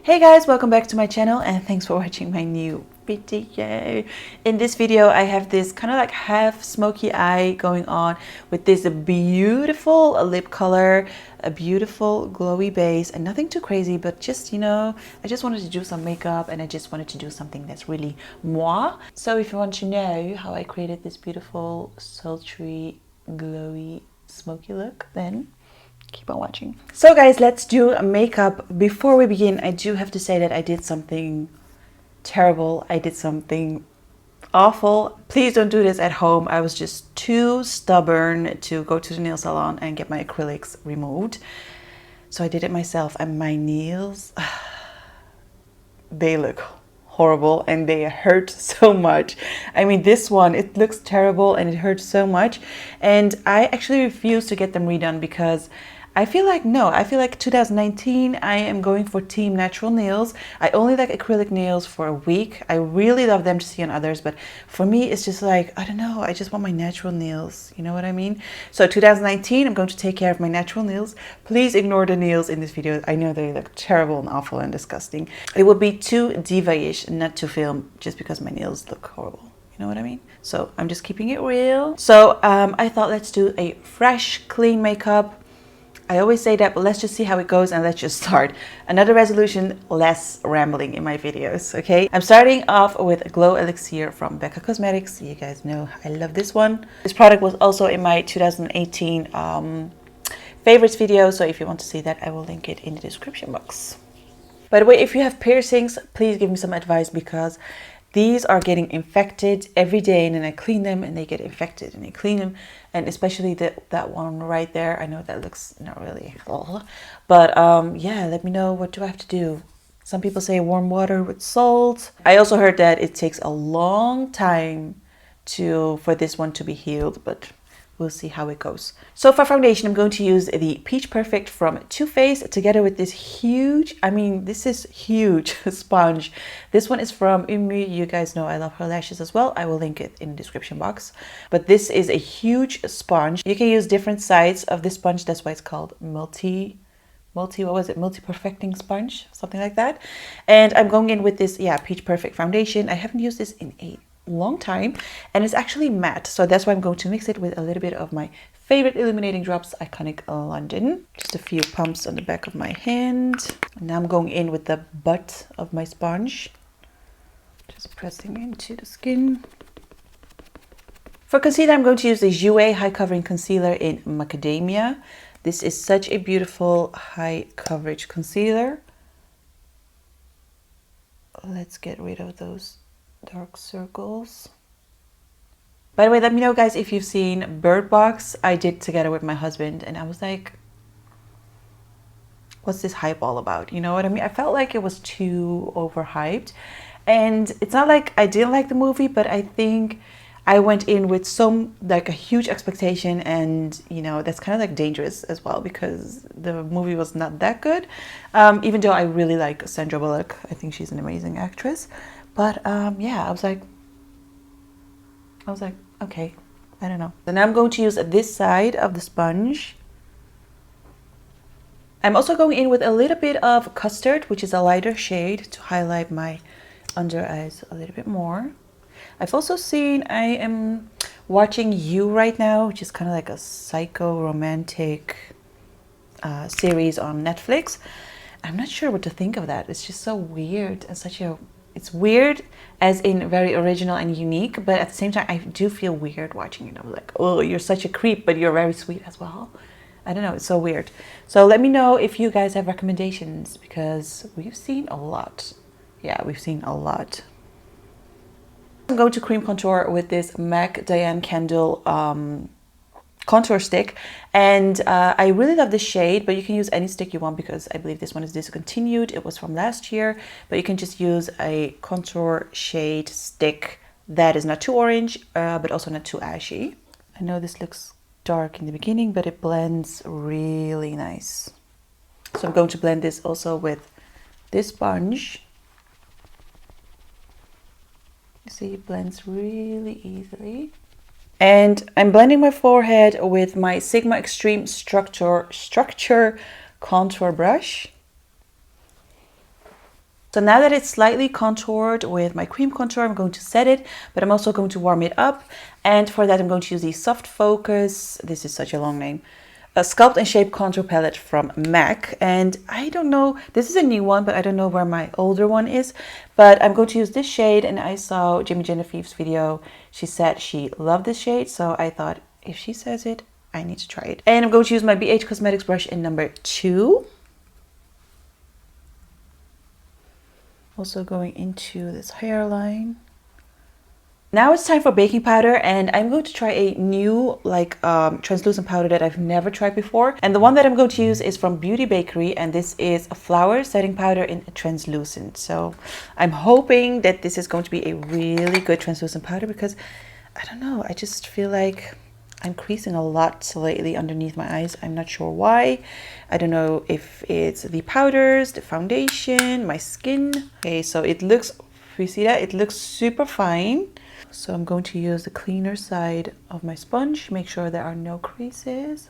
Hey guys, welcome back to my channel and thanks for watching my new video. In this video I have this kind of like half smoky eye going on with this beautiful lip color, a beautiful glowy base, and nothing too crazy, but just, you know, I just wanted to do some makeup and I just wanted to do something that's really moi. So if you want to know how I created this beautiful sultry glowy smoky look, then keep on watching. So guys, let's do makeup. Before we begin, I do have to say that I did something terrible. I did something awful. Please don't do this at home. I was just too stubborn to go to the nail salon and get my acrylics removed. So I did it myself, and my nails, they look horrible and they hurt so much. I mean, this one, it looks terrible and it hurts so much, and I actually refuse to get them redone because I feel like 2019 I am going for team natural nails. I only like acrylic nails for a week. I really love them to see on others, but for me it's just like, I don't know, I just want my natural nails, you know what I mean? So 2019 I'm going to take care of my natural nails. Please ignore the nails in this video. I know they look terrible and awful and disgusting. It would be too diva-ish not to film just because my nails look horrible. You know what I mean? So I'm just keeping it real. So I thought, let's do a fresh, clean makeup. I always say that, but let's just see how it goes and let's just start. Another resolution, less rambling in my videos, okay? I'm starting off with Glow Elixir from Becca Cosmetics. You guys know I love this one. This product was also in my 2018 favorites video, so if you want to see that, I will link it in the description box. By the way, if you have piercings, please give me some advice because these are getting infected every day, and then I clean them and they get infected and I clean them. And especially that one right there. I know that looks not really, but yeah, let me know, what do I have to do? Some people say warm water with salt. I also heard that it takes a long time for this one to be healed, but we'll see how it goes. So for foundation, I'm going to use the Peach Perfect from Too Faced together with this huge, I mean, this is huge sponge. This one is from Umi. You guys know I love her lashes as well. I will link it in the description box. But this is a huge sponge. You can use different sides of this sponge. That's why it's called multi-perfecting sponge, something like that. And I'm going in with this, yeah, Peach Perfect foundation. I haven't used this in a long time, and it's actually matte, so that's why I'm going to mix it with a little bit of my favorite illuminating drops, Iconic London. Just a few pumps on the back of my hand. And now I'm going in with the butt of my sponge, just pressing into the skin. For concealer, I'm going to use the Jouer High Covering Concealer in Macadamia. This is such a beautiful high coverage concealer. Let's get rid of those dark circles. By the way, let me know guys if you've seen Bird Box. I did together with my husband, and I was like, what's this hype all about? You know what I mean? I felt like it was too overhyped, and it's not like I didn't like the movie, but I think I went in with a huge expectation, and you know, that's kind of like dangerous as well because the movie was not that good. Even though I really like Sandra Bullock, I think she's an amazing actress. But yeah, I was like, okay, I don't know. Then I'm going to use this side of the sponge. I'm also going in with a little bit of Custard, which is a lighter shade, to highlight my under eyes a little bit more. I've also seen, I am watching You right now, which is kind of like a psycho-romantic series on Netflix. I'm not sure what to think of that. It's just so weird and it's weird as in very original and unique, but at the same time I do feel weird watching it. I'm like, oh, you're such a creep, but you're very sweet as well. I don't know, it's so weird. So let me know if you guys have recommendations because we've seen a lot. Yeah, we've seen a lot. I'm going to cream contour with this MAC Diane Candle contour stick, and I really love this shade, but you can use any stick you want because I believe this one is discontinued. It was from last year, but you can just use a contour shade stick that is not too orange, but also not too ashy. I know this looks dark in the beginning, but it blends really nice. So I'm going to blend this also with this sponge. You see, it blends really easily. And I'm blending my forehead with my Sigma Extreme Structure contour brush. So now that it's slightly contoured with my cream contour, I'm going to set it, but I'm also going to warm it up. And for that, I'm going to use the Soft Focus. This is such a long name. A Sculpt and Shape Contour Palette from MAC. And I don't know, this is a new one, but I don't know where my older one is. But I'm going to use this shade, and I saw Jimmy Genevieve's video. She said she loved this shade, so I thought if she says it, I need to try it. And I'm going to use my BH Cosmetics brush in number 2. Also going into this hairline. Now it's time for baking powder, and I'm going to try a new translucent powder that I've never tried before. And the one that I'm going to use is from Beauty Bakery, and this is a flour setting powder in translucent. So I'm hoping that this is going to be a really good translucent powder, because I don't know, I just feel like I'm creasing a lot lately underneath my eyes. I'm not sure why. I don't know if it's the powders, the foundation, my skin. Okay, so it looks, you see that? It looks super fine. So I'm going to use the cleaner side of my sponge. Make sure there are no creases.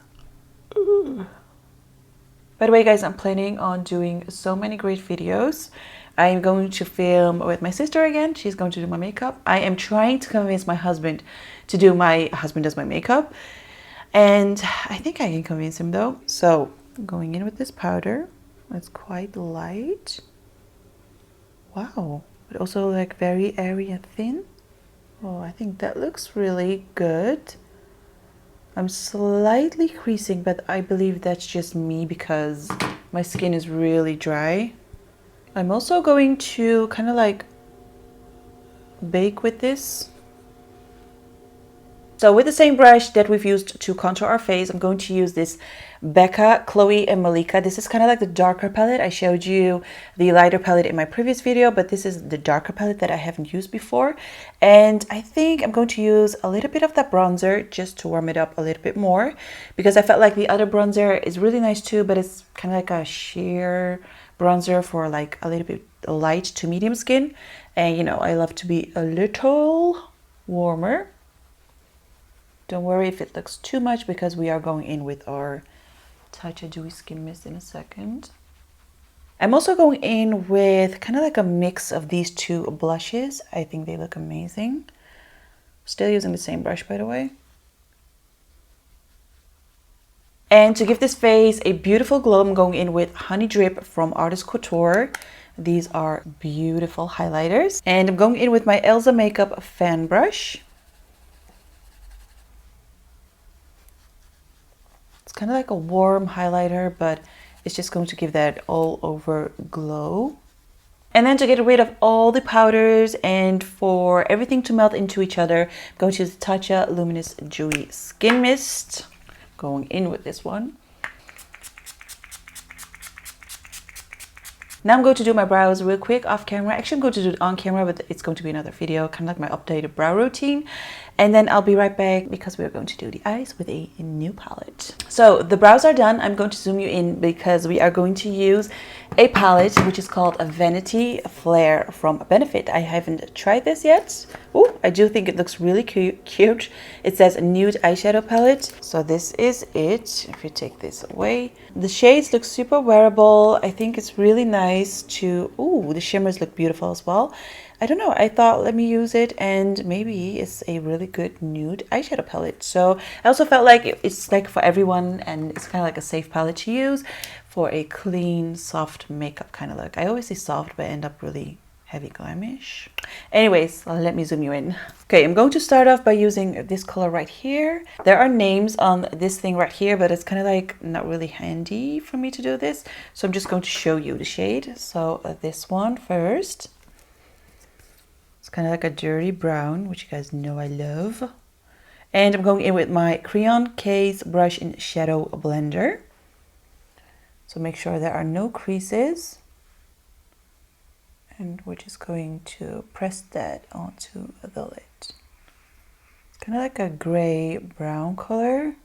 Ooh. By the way, guys, I'm planning on doing so many great videos. I'm going to film with my sister again. She's going to do my makeup. I am trying to convince my husband to do my husband does my makeup. And I think I can convince him though. So I'm going in with this powder. It's quite light. Wow. But also like very airy and thin. Oh, I think that looks really good. I'm slightly creasing, but I believe that's just me because my skin is really dry. I'm also going to kind of like bake with this. So with the same brush that we've used to contour our face, I'm going to use this Becca, Chloe and Malika. This is kind of like the darker palette. I showed you the lighter palette in my previous video, but this is the darker palette that I haven't used before. And I think I'm going to use a little bit of that bronzer just to warm it up a little bit more, because I felt like the other bronzer is really nice too, but it's kind of like a sheer bronzer for like a little bit light to medium skin. And you know, I love to be a little warmer. Don't worry if it looks too much, because we are going in with our Tatcha Dewy Skin Mist in a second. I'm also going in with kind of like a mix of these two blushes. I think they look amazing. Still using the same brush, by the way. And to give this face a beautiful glow, I'm going in with Honey Drip from Artist Couture. These are beautiful highlighters. And I'm going in with my Elsa Makeup fan brush. It's kind of like a warm highlighter, but it's just going to give that all over glow. And then to get rid of all the powders and for everything to melt into each other, I'm going to use Tatcha Luminous Dewy Skin Mist. Going in with this one. Now I'm going to do my brows real quick off camera. Actually, I'm going to do it on camera, but it's going to be another video, kind of like my updated brow routine. And then I'll be right back because we're going to do the eyes with a new palette. So the brows are done. I'm going to zoom you in because we are going to use a palette which is called a Vanity Flare from Benefit. I haven't tried this yet. Oh, I do think it looks really cute. It says nude eyeshadow palette. So this is it. If you take this away, the shades look super wearable. I think it's really nice to, ooh, the shimmers look beautiful as well. I don't know, I thought let me use it, and maybe it's a really good nude eyeshadow palette. So I also felt like it's like for everyone, and it's kind of like a safe palette to use for a clean, soft makeup kind of look. I always say soft, but I end up really heavy glamish. Anyways, let me zoom you in. Okay, I'm going to start off by using this color right here. There are names on this thing right here, but it's kind of like not really handy for me to do this. So I'm just going to show you the shade. So this one first. It's kind of like a dirty brown, which you guys know I love. And I'm going in with my Crayon Case brush in Shadow Blender. So make sure there are no creases. And we're just going to press that onto the lid. It's kind of like a gray brown color.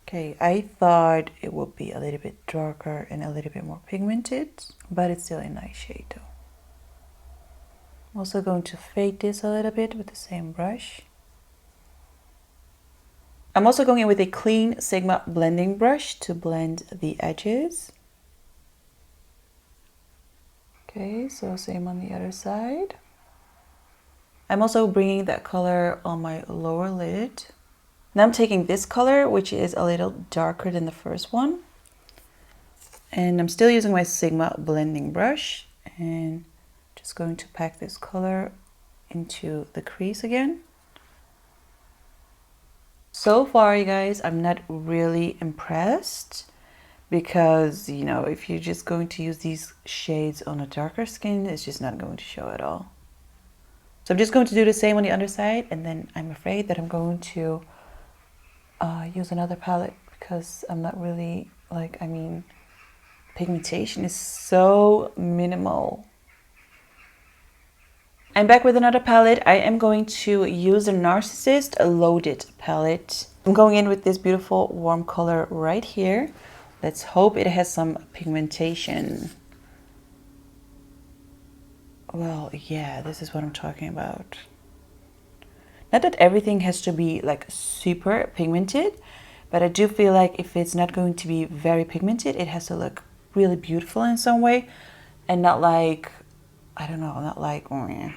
Okay, I thought it would be a little bit darker and a little bit more pigmented, but it's still a nice shade though. I'm also going to fade this a little bit with the same brush. I'm also going in with a clean Sigma blending brush to blend the edges. Okay, so same on the other side. I'm also bringing that color on my lower lid. Now I'm taking this color, which is a little darker than the first one. And I'm still using my Sigma blending brush and just going to pack this color into the crease again. So far, you guys, I'm not really impressed because, you know, if you're just going to use these shades on a darker skin, it's just not going to show at all. So I'm just going to do the same on the other side, and then I'm afraid that I'm going to use another palette because I'm not really, like, I mean, pigmentation is so minimal. I'm back with another palette. I am going to use the Narcissist Loaded palette. I'm going in with this beautiful warm color right here. Let's hope it has some pigmentation. Well, yeah, this is what I'm talking about. Not that everything has to be like super pigmented, but I do feel like if it's not going to be very pigmented, it has to look really beautiful in some way and not like, I don't know, not like, oh.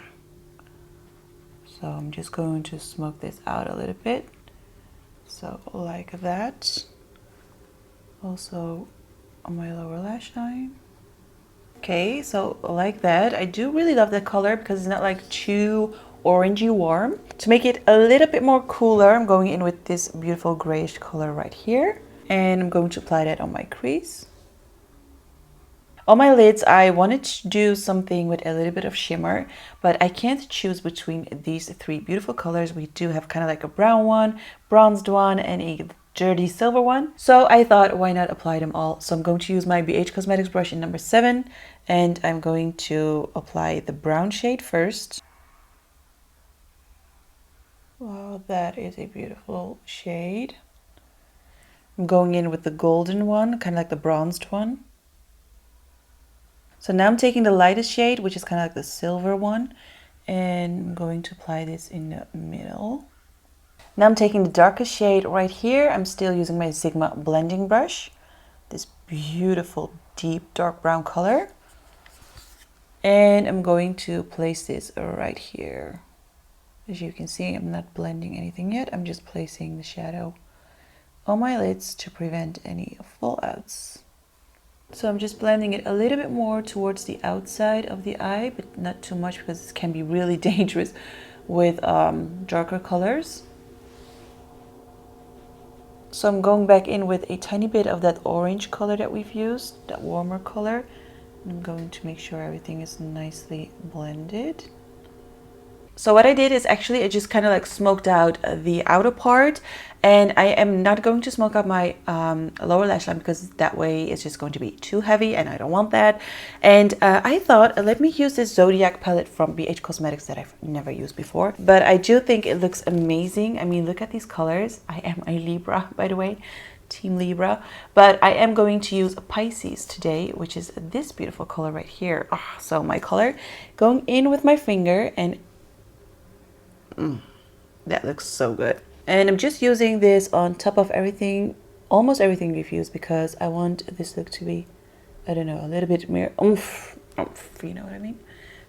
So I'm just going to smoke this out a little bit. So like that. Also on my lower lash line. Okay, so like that. I do really love the color because it's not like too orangey warm. To make it a little bit more cooler, I'm going in with this beautiful grayish color right here. And I'm going to apply that on my crease. On my lids, I wanted to do something with a little bit of shimmer, but I can't choose between these three beautiful colors. We do have kind of like a brown one, bronzed one, and a dirty silver one. So I thought, why not apply them all? So I'm going to use my BH Cosmetics brush in number 7, and I'm going to apply the brown shade first. Wow, that is a beautiful shade. I'm going in with the golden one, kind of like the bronzed one. So now I'm taking the lightest shade, which is kind of like the silver one, and I'm going to apply this in the middle. Now I'm taking the darkest shade right here. I'm still using my Sigma blending brush, this beautiful deep dark brown color. And I'm going to place this right here. As you can see, I'm not blending anything yet. I'm just placing the shadow on my lids to prevent any fallouts. So I'm just blending it a little bit more towards the outside of the eye, but not too much because it can be really dangerous with darker colors. So I'm going back in with a tiny bit of that orange color that we've used, that warmer color. I'm going to make sure everything is nicely blended. So what I did is actually I just kind of like smoked out the outer part, and I am not going to smoke out my lower lash line because that way it's just going to be too heavy and I don't want that. And I thought, let me use this Zodiac palette from BH Cosmetics that I've never used before. But I do think it looks amazing. I mean, look at these colors. I am a Libra, by the way. Team Libra, but I am going to use a Pisces today, which is this beautiful color right here. Oh, so my color, going in with my finger, and that looks so good. And I'm just using this on top of everything, almost everything we've used, because I want this look to be, I don't know, a little bit more oomph, you know what I mean?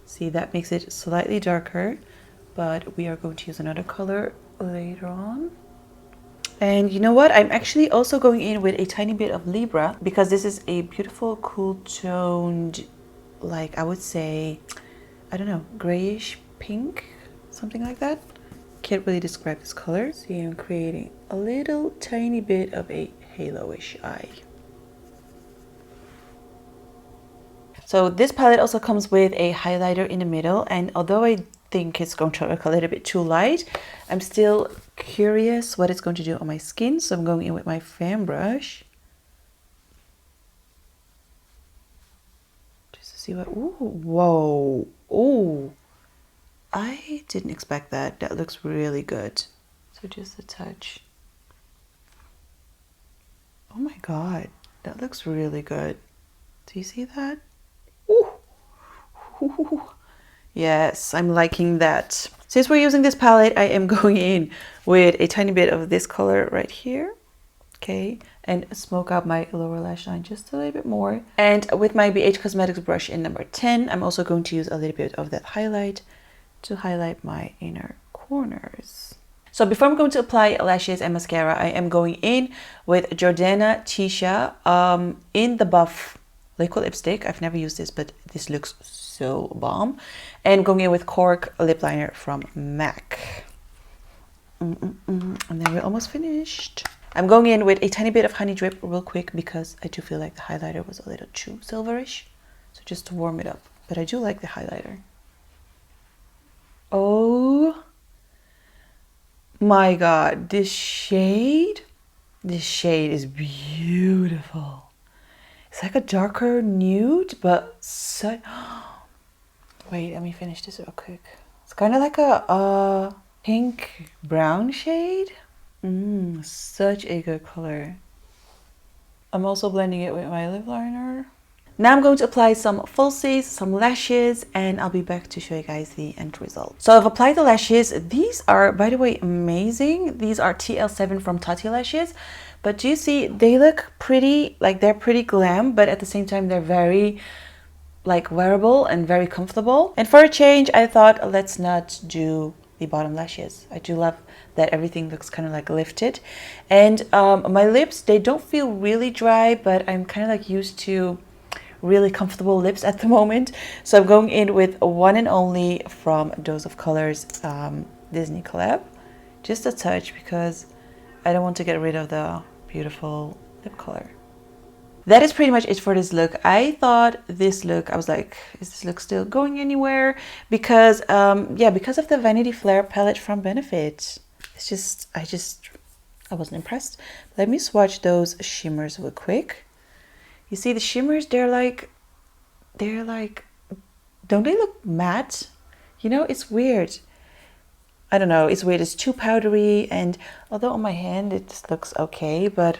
See, that makes it slightly darker, but we are going to use another color later on. And you know what? I'm actually also going in with a tiny bit of Libra because this is a beautiful, cool toned, like I would say, I don't know, grayish pink, something like that. Can't really describe this color. See, I'm creating a little tiny bit of a halo-ish eye. So this palette also comes with a highlighter in the middle, and although I think it's going to look a little bit too light, I'm still curious what it's going to do on my skin, so I'm going in with my fan brush just to see what. Ooh, whoa, ooh, I didn't expect that. That looks really good. So just a touch. Oh my god, that looks really good. Do you see that? Ooh. Ooh. Yes, I'm liking that. Since we're using this palette, I am going in with a tiny bit of this color right here. okay, and smoke out my lower lash line just a little bit more. And with my BH Cosmetics brush in number 10, I'm also going to use a little bit of that highlight to highlight my inner corners. So before I'm going to apply lashes and mascara, I am going in with Jordana Tisha in the Buff liquid lipstick. I've never used this, but this looks so bomb. And going in with Cork lip liner from MAC. And then we're almost finished. I'm going in with a tiny bit of honey drip real quick because I do feel like the highlighter was a little too silverish. So just to warm it up. But I do like the highlighter. Oh my god, this shade is beautiful. It's like a darker nude, but so... Wait, let me finish this real quick. It's kind of like a pink brown shade. Such a good color. I'm also blending it with my lip liner. Now I'm going to apply some falsies, some lashes, and I'll be back to show you guys the end result. So I've applied the lashes. These are, by the way, amazing. These are TL7 from Tati Lashes. But do you see, they look pretty, like they're pretty glam, but at the same time, they're very like wearable and very comfortable. And for a change, I thought, let's not do the bottom lashes. I do love that everything looks kind of like lifted. And my lips, they don't feel really dry, but I'm kind of like used to really comfortable lips at the moment. So I'm going in with One and Only from Dose of Colors Disney collab. Just a touch because I don't want to get rid of the beautiful lip color. That is pretty much it for this look. I thought this look, I was like, is this look still going anywhere? Because, yeah, because of the Vanity Flare palette from Benefit. It's just, I wasn't impressed. Let me swatch those shimmers real quick. You see the shimmers, they're like, don't they look matte? You know, it's weird. I don't know, it's weird. It's too powdery, and although on my hand it just looks okay, but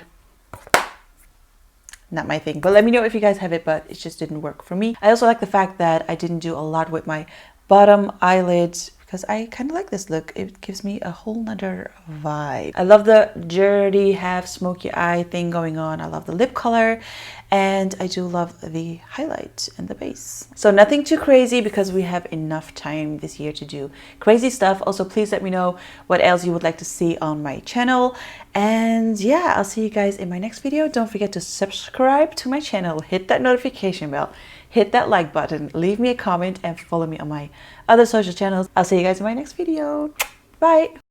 not my thing. But let me know if you guys have it, but it just didn't work for me. I also like the fact that I didn't do a lot with my bottom eyelids because I kind of like this look. It gives me a whole nother vibe. I love the dirty half smoky eye thing going on. I love the lip color, and I do love the highlight and the base. So nothing too crazy because we have enough time this year to do crazy stuff. Also, please let me know what else you would like to see on my channel. And yeah, I'll see you guys in my next video. Don't forget to subscribe to my channel, hit that notification bell, hit that like button, leave me a comment, and follow me on my other social channels. I'll see you guys in my next video. Bye.